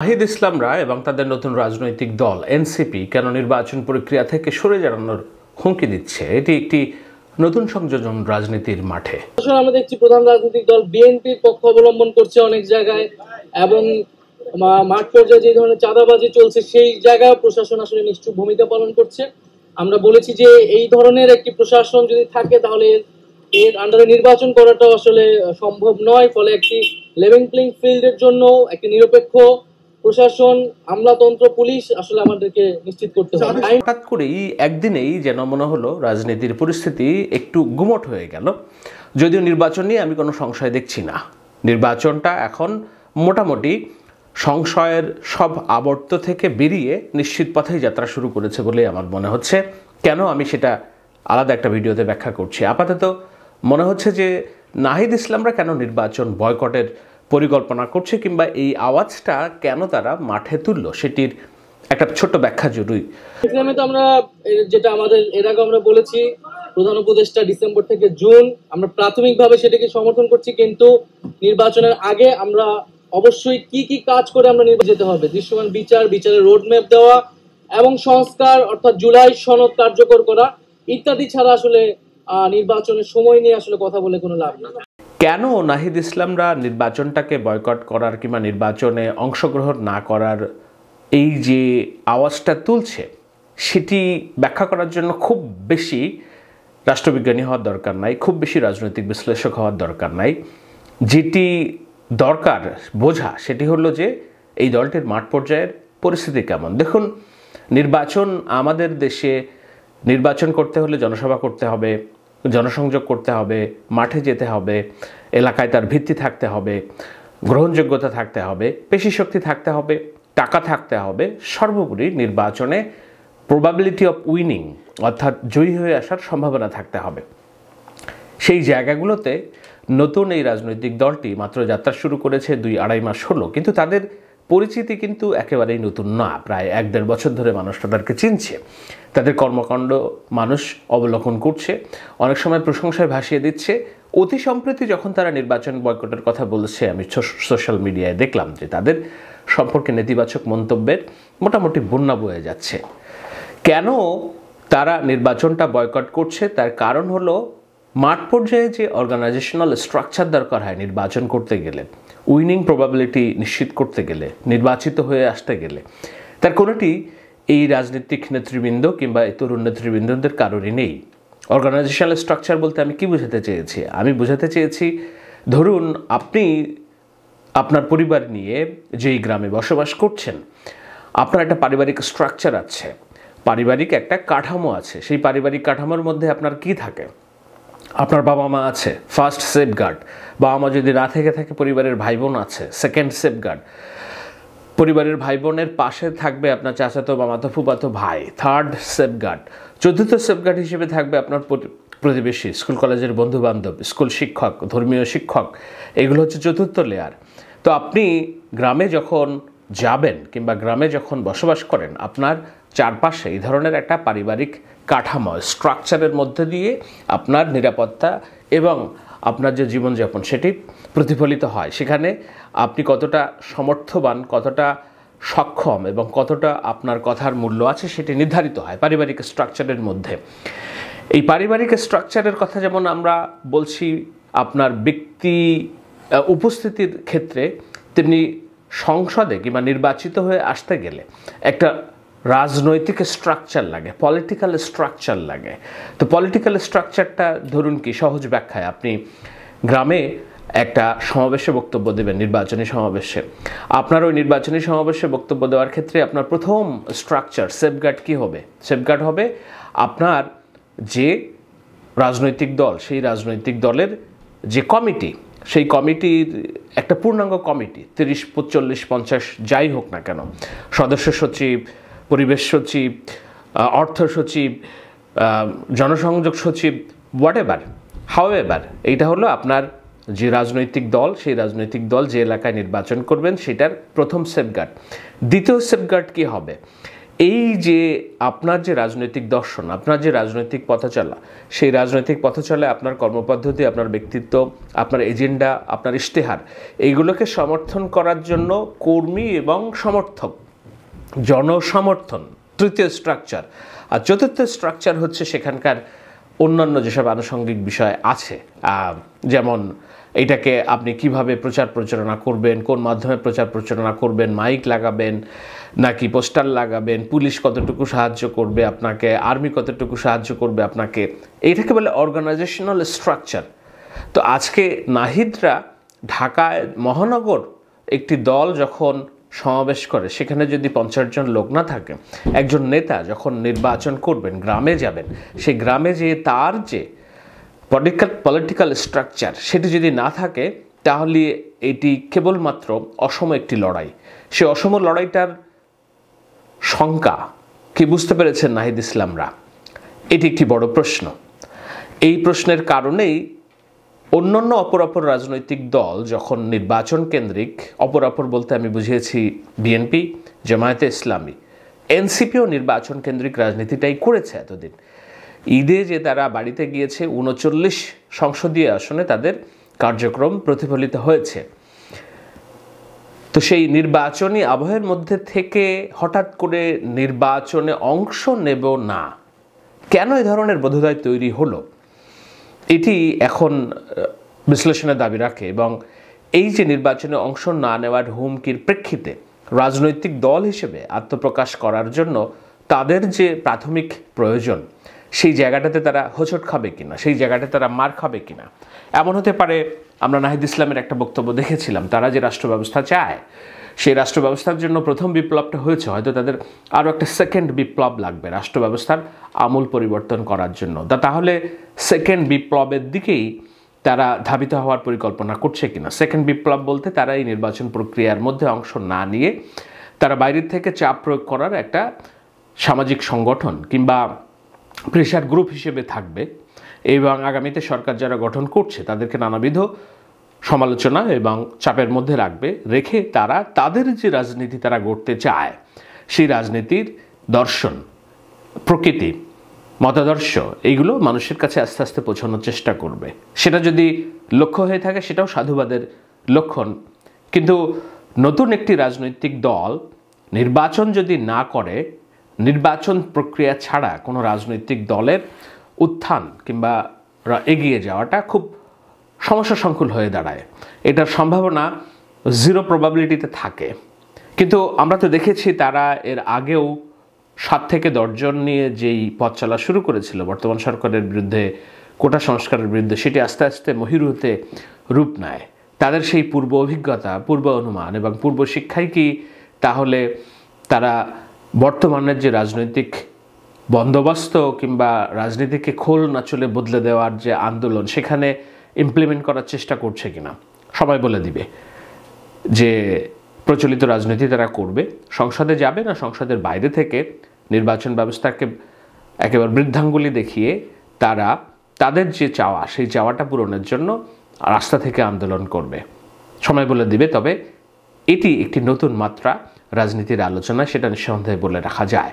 নাহিদ ইসলাম রায় এবং তাদের নতুন রাজনৈতিক দল এনসিপি কেন নির্বাচন প্রক্রিয়া থেকে সরে দাঁড়ানোর হুমকি দিচ্ছে? এটি একটি নতুন সংযোজন রাজনীতির মাঠে। আমরা দেখছি প্রধান রাজনৈতিক দল বিএনপির পক্ষ অবলম্বন করছে অনেক জায়গায়, এবং মাঠ পর্যায়ে যে ধরনের চাঁদাবাজি চলছে সেই জায়গায় প্রশাসন আসলে নিশ্চুপ ভূমিকা পালন করছে। আমরা বলেছি যে এই ধরনের একটি প্রশাসন যদি থাকে তাহলে এর আন্ডারে নির্বাচন করাটাও আসলে সম্ভব নয়। ফলে একটি লেভেল প্লেইং ফিল্ডের জন্য একটি নিরপেক্ষ প্রশাসন, আমলাতন্ত্র, পুলিশ আসলে আমাদেরকে নিশ্চিত করতে হবে। হঠাৎ করেই একদিনেই যেন মনে হলো রাজনীতির পরিস্থিতি একটু গুমট হয়ে গেল। যদিও নির্বাচন নিয়ে আমি কোনো সংশয় দেখছি না। নির্বাচনটা এখন মোটামুটি সংশয়ের সব আবর্ত থেকে বেরিয়ে নিশ্চিত পথেই যাত্রা শুরু করেছে বলেই আমার মনে হচ্ছে। কেন, আমি সেটা আলাদা একটা ভিডিওতে ব্যাখ্যা করছি। আপাতত মনে হচ্ছে যে নাহিদ ইসলামরা কেন নির্বাচন বয়কটের পরিকল্পনা করছে, কিংবা এই আওয়াজটা কেন তারা মাঠে তুললো, সেটির একটা ছোট্ট ব্যাখ্যা জরুরি। ইসলামে তো আমরা যেটা আমাদের এর আগে আমরা বলেছি, প্রধান উপদেষ্টা ডিসেম্বর থেকে জুন আমরা প্রাথমিকভাবে সেটাকে সমর্থন করছি, কিন্তু নির্বাচনের আগে আমরা অবশ্যই কি কি কাজ করে আমরা নির্বাচন যেতে হবে, দৃশ্যমান বিচারের রোডম্যাপ দেওয়া এবং সংস্কার অর্থাৎ জুলাই সনদ কার্যকর করা ইত্যাদি ছাড়া আসলে নির্বাচনের সময় নিয়ে আসলে কথা বলে কোনো লাভ না। কেন নাহিদ ইসলামরা নির্বাচনটাকে বয়কট করার কিংবা নির্বাচনে অংশগ্রহণ না করার এই যে আওয়াজটা তুলছে, সেটি ব্যাখ্যা করার জন্য খুব বেশি রাষ্ট্রবিজ্ঞানী হওয়ার দরকার নাই, খুব বেশি রাজনৈতিক বিশ্লেষক হওয়ার দরকার নাই। যেটি দরকার বোঝা সেটি হলো যে এই দলটির মাঠ পর্যায়ের পরিস্থিতি কেমন। দেখুন, নির্বাচন আমাদের দেশে নির্বাচন করতে হলে জনসভা করতে হবে, জনসংযোগ করতে হবে, মাঠে যেতে হবে, এলাকায় তার ভিত্তি থাকতে হবে, গ্রহণযোগ্যতা থাকতে হবে, পেশি শক্তি থাকতে হবে, টাকা থাকতে হবে, সর্বোপরি নির্বাচনে প্রবাবিলিটি অফ উইনিং অর্থাৎ জয়ী হয়ে আসার সম্ভাবনা থাকতে হবে। সেই জায়গাগুলোতে নতুন এই রাজনৈতিক দলটি মাত্র যাত্রা শুরু করেছে, 2-2.5 মাস হলো, কিন্তু তাদের পরিচিতি কিন্তু একেবারেই নতুন না। প্রায় 1-1.5 বছর ধরে মানুষ তাদেরকে চিনছে, তাদের কর্মকাণ্ড মানুষ অবলোকন করছে, অনেক সময় প্রশংসায় ভাসিয়ে দিচ্ছে। অতি সম্প্রতি যখন তারা নির্বাচন বয়কটের কথা বলেছে, আমি সোশ্যাল মিডিয়ায় দেখলাম যে তাদের সম্পর্কে নেতিবাচক মন্তব্যের মোটামুটি বন্যা বয়ে যাচ্ছে। কেন তারা নির্বাচনটা বয়কট করছে তার কারণ হলো মাঠ পর্যায়ে যে অর্গানাইজেশনাল স্ট্রাকচার দরকার হয় নির্বাচন করতে গেলে, উইনিং প্রবাবিলিটি নিশ্চিত করতে গেলে, নির্বাচিত হয়ে আসতে গেলে, তার কোনোটি এই রাজনৈতিক নেতৃবৃন্দ কিংবা এই তরুণ নেতৃবৃন্দদের কারোরই নেই। অর্গানাইজেশনাল স্ট্রাকচার বলতে আমি কি বোঝাতে চেয়েছি? আমি বোঝাতে চেয়েছি, ধরুন আপনি আপনার পরিবার নিয়ে যেই গ্রামে বসবাস করছেন, আপনার একটা পারিবারিক স্ট্রাকচার আছে, পারিবারিক একটা কাঠামো আছে। সেই পারিবারিক কাঠামোর মধ্যে আপনার কি থাকে? আপনার বাবা মা আছে, ফার্স্ট সেফগার্ড। বাবা মা যদি না থেকে থাকে, পরিবারের ভাই বোন আছে, সেকেন্ড সেফগার্ড। পরিবারের ভাই বোনের পাশে থাকবে আপনার চাচাতো মামাতো ফুফাতো ভাই, থার্ড সেফগার্ড। চতুর্থ সেফগার্ড হিসেবে থাকবে আপনার প্রতিবেশী, স্কুল কলেজের বন্ধু বান্ধব, স্কুল শিক্ষক, ধর্মীয় শিক্ষক। এগুলো হচ্ছে চতুর্থ লেয়ার। তো আপনি গ্রামে যখন যাবেন কিংবা গ্রামে যখন বসবাস করেন, আপনার চারপাশে এই ধরনের একটা পারিবারিক কাঠামো স্ট্রাকচারের মধ্যে দিয়ে আপনার নিরাপত্তা এবং আপনার যে জীবনযাপন সেটি প্রতিফলিত হয়। সেখানে আপনি কতটা সমর্থবান, কতটা সক্ষম এবং কতটা আপনার কথার মূল্য আছে সেটি নির্ধারিত হয় পারিবারিক স্ট্রাকচারের মধ্যে। এই পারিবারিক স্ট্রাকচারের কথা যেমন আমরা বলছি আপনার ব্যক্তি উপস্থিতির ক্ষেত্রে, তেমনি সংসদে কিংবা নির্বাচিত হয়ে আসতে গেলে একটা রাজনৈতিক স্ট্রাকচার লাগে, পলিটিক্যাল স্ট্রাকচার লাগে। তো পলিটিক্যাল স্ট্রাকচারটা ধরুন কি, সহজ ব্যাখ্যায় আপনি গ্রামে একটা সমাবেশে বক্তব্য দেবেন, নির্বাচনী সমাবেশে। আপনার ওই নির্বাচনী সমাবেশে বক্তব্য দেওয়ার ক্ষেত্রে আপনার প্রথম স্ট্রাকচার সেফগার্ড কী হবে? সেফগার্ড হবে আপনার যে রাজনৈতিক দল, সেই রাজনৈতিক দলের যে কমিটি, সেই কমিটির একটা পূর্ণাঙ্গ কমিটি, 30, 40, 50 যাই হোক না কেন, সদস্য সচিব, পরিবেশ সচিব, অর্থ সচিব, জনসংযোগ সচিব, হাউএভার, এইটা হলো আপনার যে রাজনৈতিক দল, সেই রাজনৈতিক দল যে এলাকায় নির্বাচন করবেন সেটার প্রথম সেফগার্ড। দ্বিতীয় সেফগার্ড কি হবে? এই যে আপনার যে রাজনৈতিক দর্শন, আপনার যে রাজনৈতিক পথচলা, সেই রাজনৈতিক পথচলায় আপনার কর্মপদ্ধতি, আপনার ব্যক্তিত্ব, আপনার এজেন্ডা, আপনার ইশতেহার, এইগুলোকে সমর্থন করার জন্য কর্মী এবং সমর্থক, জনসমর্থন তৃতীয় স্ট্রাকচার। আর চতুর্থ স্ট্রাকচার হচ্ছে সেখানকার অন্যান্য যেসব আনুষঙ্গিক বিষয় আছে, যেমন এটাকে আপনি কিভাবে প্রচার প্রচারণা করবেন, কোন মাধ্যমে প্রচার প্রচারণা করবেন, মাইক লাগাবেন নাকি পোস্টার লাগাবেন, পুলিশ কতটুকু সাহায্য করবে আপনাকে, আর্মি কতটুকু সাহায্য করবে আপনাকে, এইটাকে বলে অর্গানাইজেশনাল স্ট্রাকচার। তো আজকে নাহিদরা ঢাকায় মহানগর একটি দল যখন সমাবেশ করে, সেখানে যদি 50 জন লোক না থাকে, একজন নেতা যখন নির্বাচন করবেন, গ্রামে যাবেন, সেই গ্রামে যে তার যে পলিটিক্যাল স্ট্রাকচার সেটি যদি না থাকে, তাহলে এটি কেবলমাত্র অসম একটি লড়াই। সে অসম লড়াইটার শঙ্কা কি বুঝতে পেরেছেন নাহিদ ইসলামরা? এটি একটি বড় প্রশ্ন। এই প্রশ্নের কারণেই অন্যান্য অপরাপর রাজনৈতিক দল যখন নির্বাচন কেন্দ্রিক, অপরাপর বলতে আমি বুঝিয়েছি বিএনপি, জামায়াতে ইসলামী, এনসিপিও নির্বাচন কেন্দ্রিক রাজনীতিটাই করেছে এতদিন। ঈদে যে তারা বাড়িতে গিয়েছে, 39 সংসদীয় আসনে তাদের কার্যক্রম প্রতিফলিত হয়েছে। তো সেই নির্বাচনী আবহের মধ্যে থেকে হঠাৎ করে নির্বাচনে অংশ নেব না, কেন এই ধরনের বোধোদয় তৈরি হলো, এটি এখন বিশ্লেষণের দাবি রাখে। এবং এই যে নির্বাচনে অংশ না নেওয়ার হুমকির প্রেক্ষিতে রাজনৈতিক দল হিসেবে আত্মপ্রকাশ করার জন্য তাদের যে প্রাথমিক প্রয়োজন, সেই জায়গাটাতে তারা হোঁচট খাবে কিনা, সেই জায়গাটাতে তারা মার খাবে কিনা। এমন হতে পারে, আমরা নাহিদ ইসলামের একটা বক্তব্য দেখেছিলাম, তারা যে রাষ্ট্র ব্যবস্থা চায়, সেই রাষ্ট্র ব্যবস্থার জন্য প্রথম বিপ্লবটা হয়েছে, হয়তো তাদের আরও একটা সেকেন্ড বিপ্লব লাগবে রাষ্ট্র ব্যবস্থার আমূল পরিবর্তন করার জন্য। তাহলে সেকেন্ড বিপ্লবের দিকেই তারা ধাবিত হওয়ার পরিকল্পনা করছে কিনা। সেকেন্ড বিপ্লব বলতে তারা এই নির্বাচন প্রক্রিয়ার মধ্যে অংশ না নিয়ে তারা বাইরের থেকে চাপ প্রয়োগ করার একটা সামাজিক সংগঠন কিংবা প্রেশার গ্রুপ হিসেবে থাকবে, এবং আগামীতে সরকার যারা গঠন করছে তাদেরকে নানাবিধ সমালোচনা এবং চাপের মধ্যে রেখে তারা তাদের যে রাজনীতি তারা গড়তে চায়, সেই রাজনীতির দর্শন, প্রকৃতি, মতাদর্শ, এইগুলো মানুষের কাছে আস্তে আস্তে পৌঁছানোর চেষ্টা করবে। সেটা যদি লক্ষ্য হয়ে থাকে, সেটাও সাধুবাদের লক্ষণ। কিন্তু নতুন একটি রাজনৈতিক দল নির্বাচন যদি না করে, নির্বাচন প্রক্রিয়া ছাড়া কোনো রাজনৈতিক দলের উত্থান কিংবা এগিয়ে যাওয়াটা খুব সমস্যা সংকুল হয়ে দাঁড়ায়। এটার সম্ভাবনা 0 প্রবাবিলিটিতে থাকে। কিন্তু আমরা তো দেখেছি তারা এর আগেও 7 থেকে 10 জন নিয়ে যেই পথ চলা শুরু করেছিল বর্তমান সরকারের বিরুদ্ধে, কোটা সংস্কারের বিরুদ্ধে, সেটি আস্তে আস্তে মহীরুহতে রূপ নেয়। তাদের সেই পূর্ব অভিজ্ঞতা, পূর্ব অনুমান এবং পূর্ব শিক্ষাই কি তাহলে তারা বর্তমানের যে রাজনৈতিক বন্দোবস্ত কিংবা রাজনীতিকে খোল নাচলে বদলে দেওয়ার যে আন্দোলন, সেখানে ইমপ্লিমেন্ট করার চেষ্টা করছে কিনা সময় বলে দিবে। যে প্রচলিত রাজনীতি তারা করবে, সংসদে যাবে না সংসদের বাইরে থেকে নির্বাচন ব্যবস্থাকে একেবারে বৃদ্ধাঙ্গুলি দেখিয়ে তারা তাদের যে চাওয়া, সেই চাওয়াটা পূরণের জন্য রাস্তা থেকে আন্দোলন করবে, সময় বলে দিবে। তবে এটি একটি নতুন মাত্রা রাজনীতির আলোচনা, সেটা নিঃসন্দেহে বলে রাখা যায়।